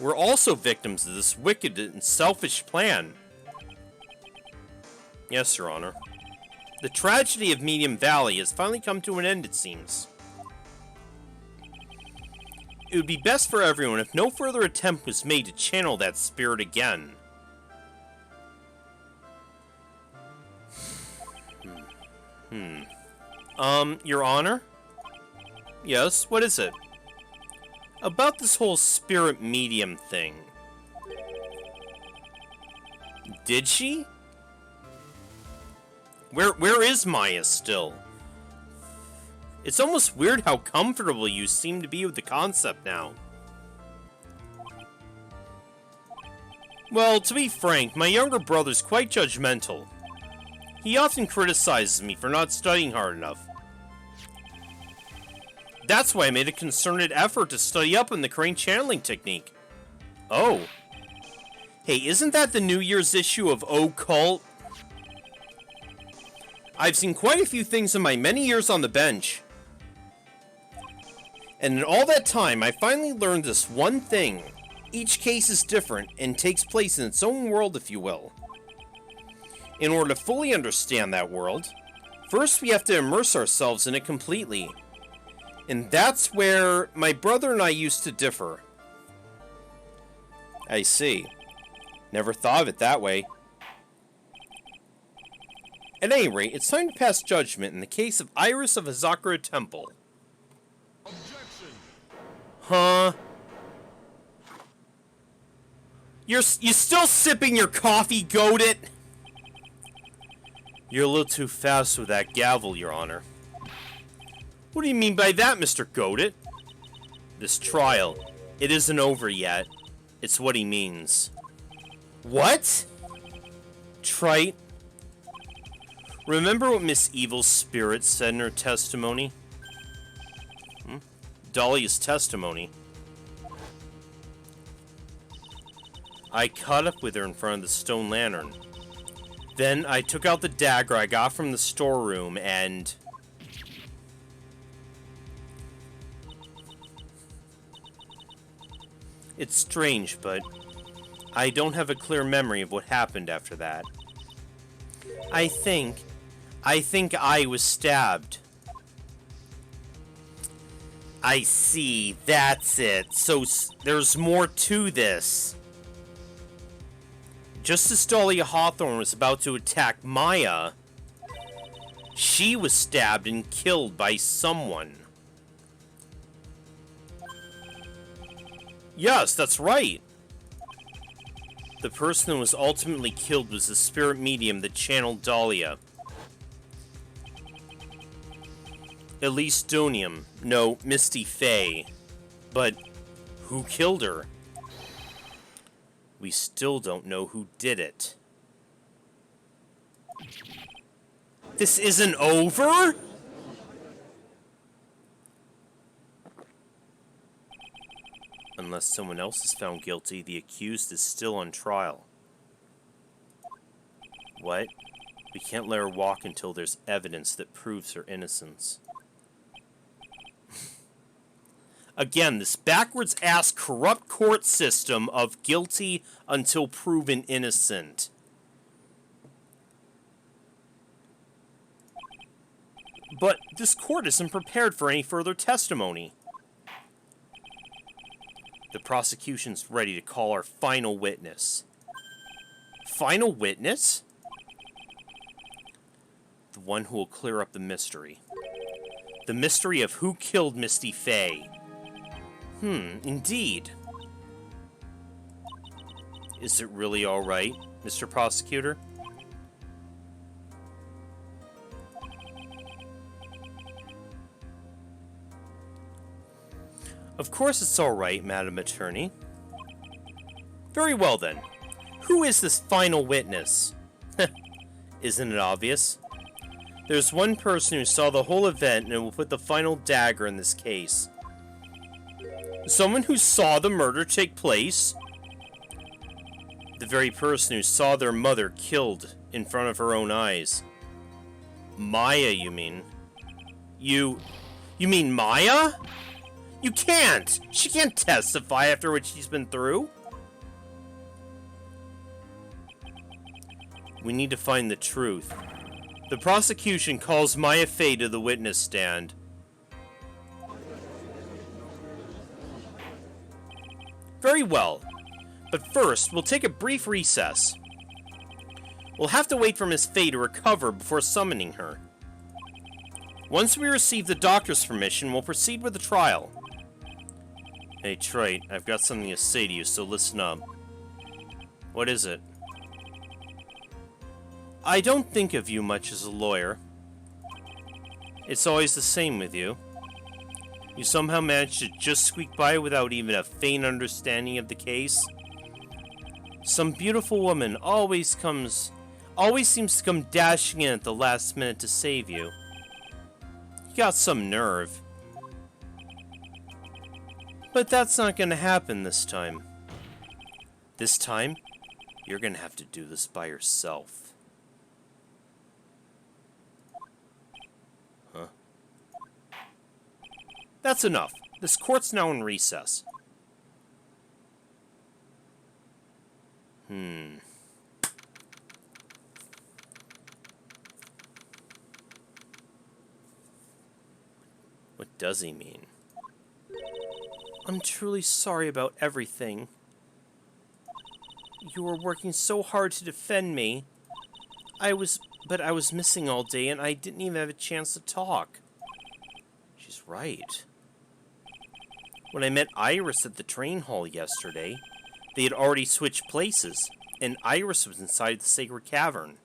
were also victims of this wicked and selfish plan. Yes, Your Honor. The tragedy of Medium Valley has finally come to an end, it seems. It would be best for everyone if no further attempt was made to channel that spirit again. Your Honor? Yes, what is it? About this whole spirit medium thing. Did she? Where is Maya still? It's almost weird how comfortable you seem to be with the concept now. Well, to be frank, my younger brother's quite judgmental. He often criticizes me for not studying hard enough. That's why I made a concerted effort to study up on the crane channeling technique. Oh. Hey, isn't that the New Year's issue of Occult? I've seen quite a few things in my many years on the bench. And in all that time, I finally learned this one thing. Each case is different and takes place in its own world, if you will. In order to fully understand that world, first we have to immerse ourselves in it completely. And that's where my brother and I used to differ. I see. Never thought of it that way. At any rate, it's time to pass judgment in the case of Iris of Hazakura Temple. Objection. Huh? You still sipping your coffee, goat-it? You're a little too fast with that gavel, Your Honor. What do you mean by that, Mr. Goat-it? This trial, it isn't over yet. It's what he means. What? Trite. Remember what Miss Evil's spirit said in her testimony? Dahlia's testimony. I caught up with her in front of the stone lantern. Then I took out the dagger I got from the storeroom and... It's strange, but I don't have a clear memory of what happened after that. I think I was stabbed. I see, that's it. So there's more to this. Just as Dahlia Hawthorne was about to attack Maya, she was stabbed and killed by someone. Yes, that's right. The person who was ultimately killed was the spirit medium that channeled Dahlia. Elise Donium. No, Misty Faye. But who killed her? We still don't know who did it. This isn't over? Unless someone else is found guilty, the accused is still on trial. What? We can't let her walk until there's evidence that proves her innocence. Again, this backwards-ass corrupt court system of guilty until proven innocent. But this court isn't prepared for any further testimony. The prosecution's ready to call our final witness. Final witness? The one who will clear up the mystery. The mystery of who killed Misty Faye. Indeed. Is it really alright, Mr. Prosecutor? Of course it's alright, Madam Attorney. Very well then. Who is this final witness? Isn't it obvious? There's one person who saw the whole event and will put the final dagger in this case. Someone who saw the murder take place? The very person who saw their mother killed in front of her own eyes. Maya, you mean? You mean Maya? You can't! She can't testify after what she's been through. We need to find the truth. The prosecution calls Maya Fey to the witness stand. Very well. But first, we'll take a brief recess. We'll have to wait for Miss Fey to recover before summoning her. Once we receive the doctor's permission, we'll proceed with the trial. Hey, Trite, I've got something to say to you, so listen up. What is it? I don't think of you much as a lawyer. It's always the same with you. You somehow manage to just squeak by without even a faint understanding of the case. Some beautiful woman always seems to come dashing in at the last minute to save you. You got some nerve. But that's not gonna happen this time. This time, you're gonna have to do this by yourself. Huh? That's enough. This court's now in recess. What does he mean? I'm truly sorry about everything. You were working so hard to defend me. I was But I was missing all day and I didn't even have a chance to talk. She's right. When I met Iris at the train hall yesterday, they had already switched places, and Iris was inside the sacred cavern.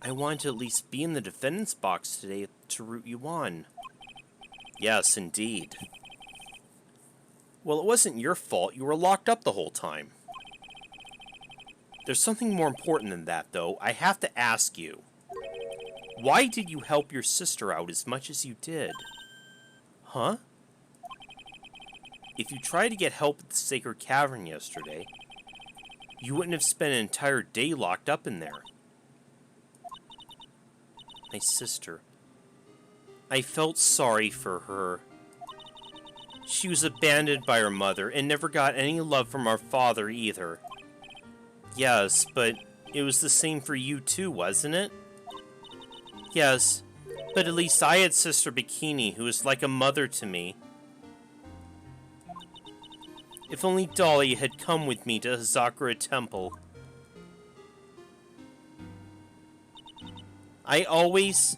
I wanted to at least be in the defendant's box today to root you on. Yes, indeed. Well, it wasn't your fault. You were locked up the whole time. There's something more important than that, though. I have to ask you. Why did you help your sister out as much as you did? Huh? If you tried to get help at the Sacred Cavern yesterday, you wouldn't have spent an entire day locked up in there. My sister. I felt sorry for her. She was abandoned by her mother and never got any love from our father either. Yes, but it was the same for you too, wasn't it? Yes, but at least I had Sister Bikini, who was like a mother to me. If only Dolly had come with me to Hazakura Temple. I always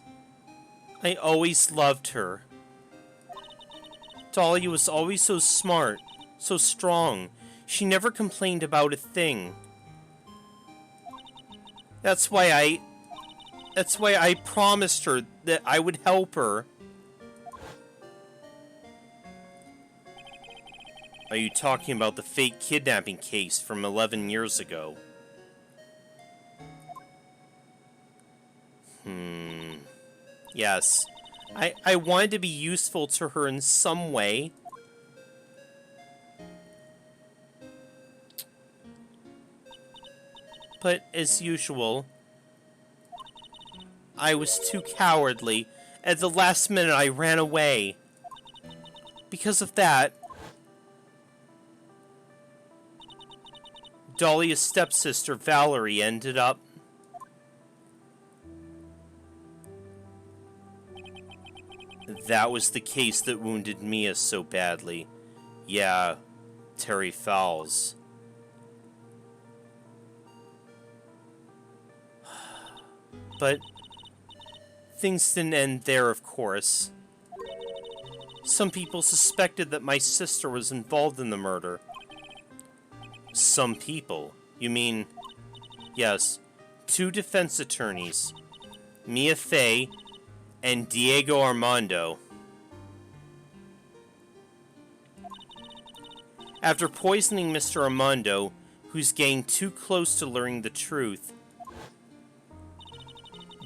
loved her. Dolly was always so smart, so strong. She never complained about a thing. That's why I promised her that I would help her. Are you talking about the fake kidnapping case from 11 years ago? Yes. I wanted to be useful to her in some way. But as usual, I was too cowardly. At the last minute, I ran away. Because of that, Dahlia's stepsister, Valerie, ended up... That was the case that wounded Mia so badly. Yeah, Terry Fowles. But things didn't end there, of course. Some people suspected that my sister was involved in the murder. Some people? You mean... Yes, 2 defense attorneys. Mia Fey and Diego Armando. After poisoning Mr. Armando, who's getting too close to learning the truth,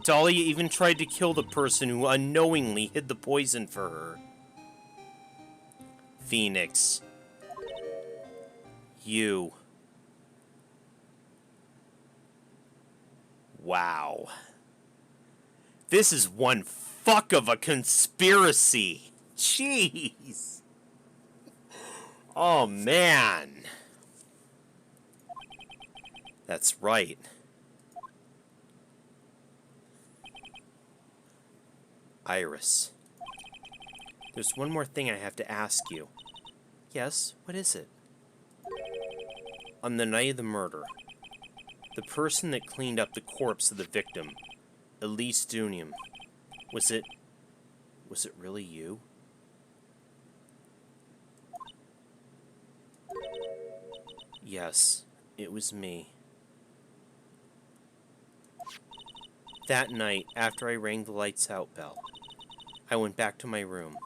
Dahlia even tried to kill the person who unknowingly hid the poison for her. Phoenix. You. Wow. This is one fuck of a conspiracy. Jeez. Oh, man. That's right. Iris. There's one more thing I have to ask you. Yes, what is it? On the night of the murder, the person that cleaned up the corpse of the victim, Elise Dunium, was it really you? Yes, it was me. That night, after I rang the lights out bell, I went back to my room.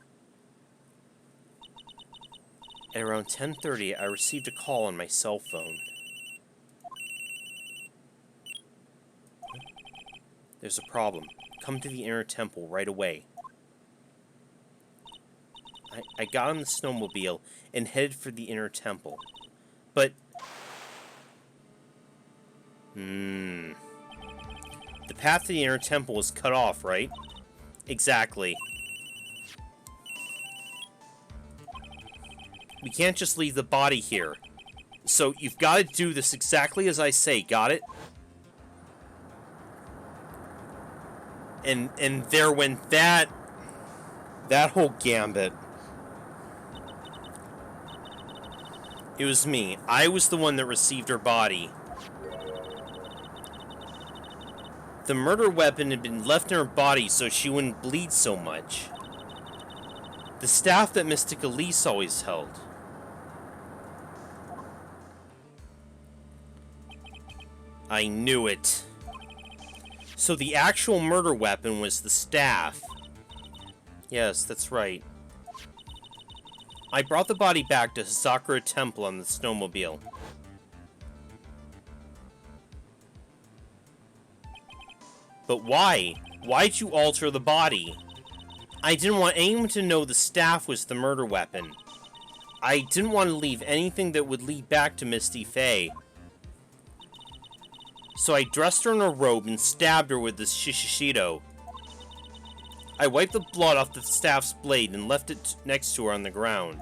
At around 10:30, I received a call on my cell phone. There's a problem. Come to the inner temple right away. I got on the snowmobile and headed for the inner temple. But... The path to the inner temple was cut off, right? Exactly. We can't just leave the body here. So you've got to do this exactly as I say, got it? And there went that whole gambit. It was me. I was the one that received her body. The murder weapon had been left in her body so she wouldn't bleed so much. The staff that Mystic Elise always held. I knew it. So the actual murder weapon was the staff. Yes, that's right. I brought the body back to Sakura Temple on the snowmobile. But why? Why'd you alter the body? I didn't want anyone to know the staff was the murder weapon. I didn't want to leave anything that would lead back to Misty Faye. So I dressed her in a robe and stabbed her with this Shishido. I wiped the blood off the staff's blade and left it next to her on the ground.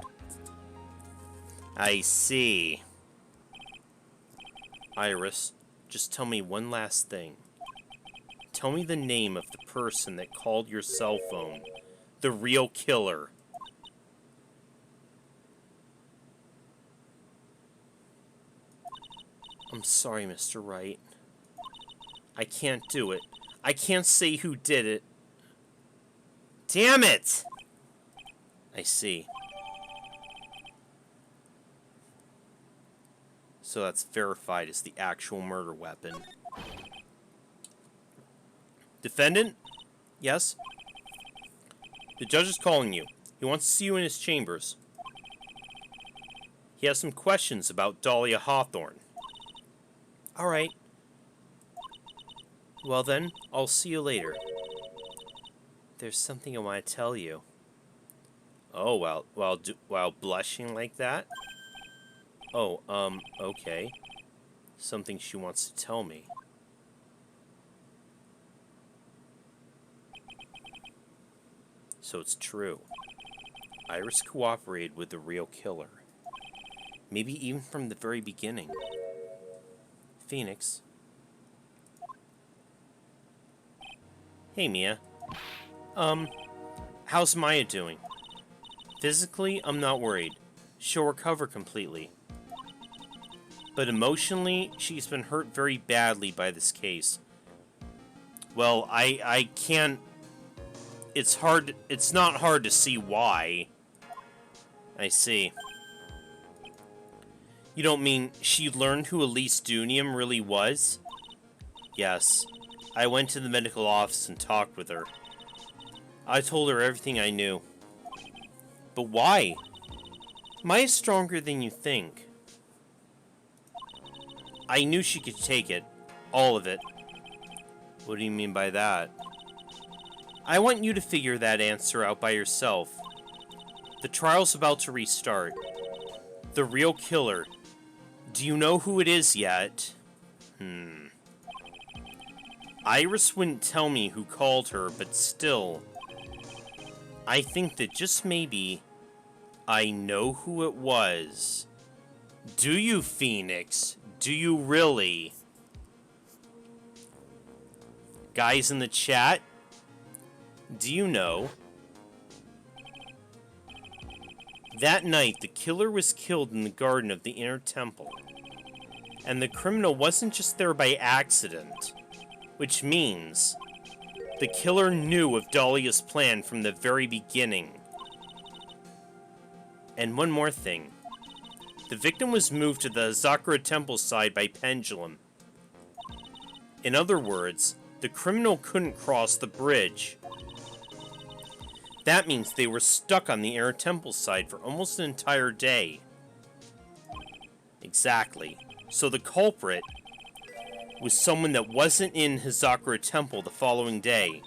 I see. Iris, just tell me one last thing. Tell me the name of the person that called your cell phone. The real killer. I'm sorry, Mr. Wright. I can't do it. I can't say who did it. Damn it! I see. So that's verified as the actual murder weapon. Defendant? Yes? The judge is calling you. He wants to see you in his chambers. He has some questions about Dahlia Hawthorne. Alright. Well then, I'll see you later. There's something I want to tell you. Oh, while blushing like that? Oh, okay. Something she wants to tell me. So it's true. Iris cooperated with the real killer. Maybe even from the very beginning. Phoenix. Hey, Mia. How's Maya doing? Physically, I'm not worried. She'll recover completely. But emotionally, she's been hurt very badly by this case. Well, I can't... It's not hard to see why. I see. You don't mean she learned who Elise Dunium really was? Yes. I went to the medical office and talked with her. I told her everything I knew. But why? Maya's stronger than you think. I knew she could take it. All of it. What do you mean by that? I want you to figure that answer out by yourself. The trial's about to restart. The real killer. Do you know who it is yet? Iris wouldn't tell me who called her, but still. I think that just maybe I know who it was. Do you, Phoenix? Do you really? Guys in the chat? Do you know? That night, the killer was killed in the garden of the Inner Temple. And the criminal wasn't just there by accident. Which means the killer knew of Dahlia's plan from the very beginning. And one more thing. The victim was moved to the Sakura Temple side by pendulum. In other words, the criminal couldn't cross the bridge. That means they were stuck on the Inner Temple side for almost an entire day. Exactly. So the culprit was someone that wasn't in Hazakura Temple the following day.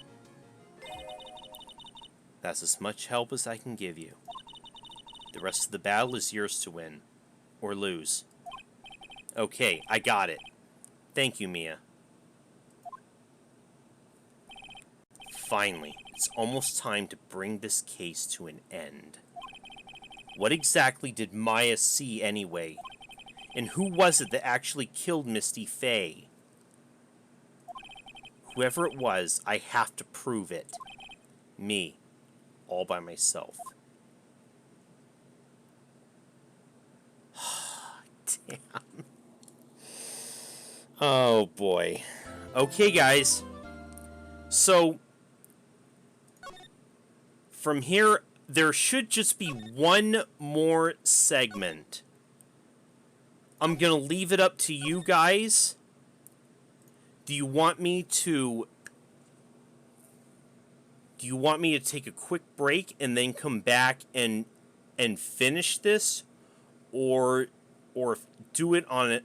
That's as much help as I can give you. The rest of the battle is yours to win. Or lose. Okay, I got it. Thank you, Mia. Finally, it's almost time to bring this case to an end. What exactly did Maya see anyway? And who was it that actually killed Misty Faye? Whoever it was, I have to prove it. Me. All by myself. Damn. Oh boy. Okay, guys. So, from here, there should just be one more segment. I'm going to leave it up to you guys. Do you want me to take a quick break and then come back and finish this, or do it on it,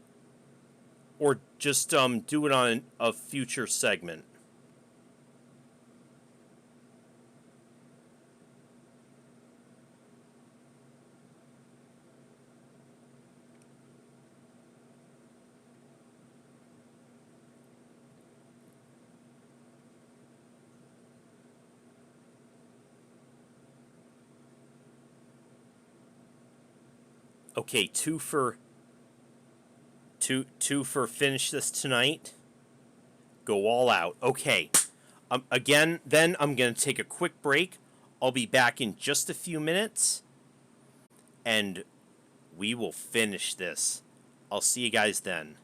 or just do it on a future segment? Okay, two for finish this tonight. Go all out. Okay. Again, then I'm going to take a quick break. I'll be back in just a few minutes, and we will finish this. I'll see you guys then.